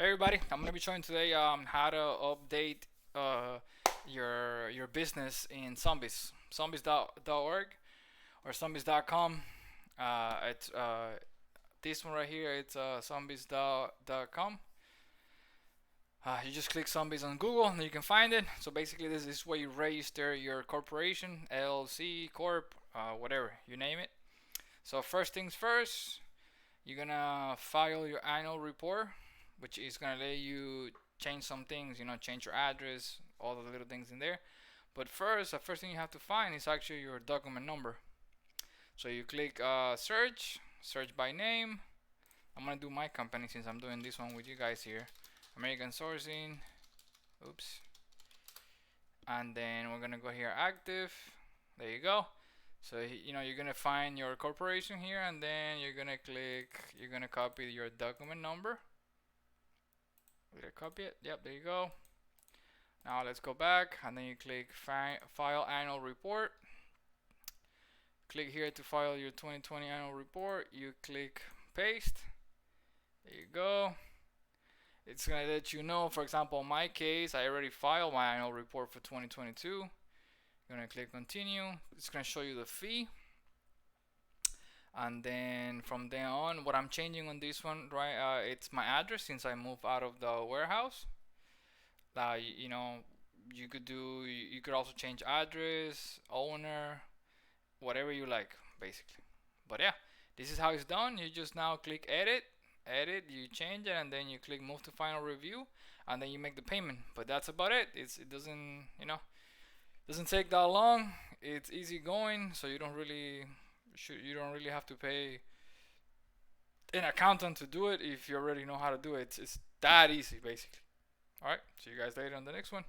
Hey everybody, I'm gonna be showing today how to update uh, your business in Sunbiz, sunbiz.org or sunbiz.com. It's this one right here. It's sunbiz.com. You just click Sunbiz on Google and you can find it. So basically, this is where you register your corporation, LLC, corp, whatever you name it. So first things first, you're gonna file your annual report, which is gonna let you change some things, change your address, all the little things in there. But first, the first thing you have to find is actually your document number. So you click search by name. I'm gonna do my company since I'm doing this one with you guys here. American Sourcing. Oops. And then we're gonna go here active. There you go. So you're gonna find your corporation here, and then you're gonna copy your document number. Did I copy it? Yep, there you go. Now let's go back, and then you click file annual report. Click here to file your 2020 annual report. You click paste. There you go. It's gonna let you know, for example, in my case, I already filed my annual report for 2022. You're gonna click continue. It's gonna show you the fee. And then from then on, what I'm changing on this one, right, it's my address since I moved out of the warehouse. You could also change address, owner, whatever you like, basically. But yeah, this is how it's done. You just now click edit, you change it, and then you click move to final review, and then you make the payment. But that's about it. It doesn't take that long. It's easy going, so you don't really have to pay an accountant to do it if you already know how to do it. It's that easy, basically. All right, see you guys later on the next one.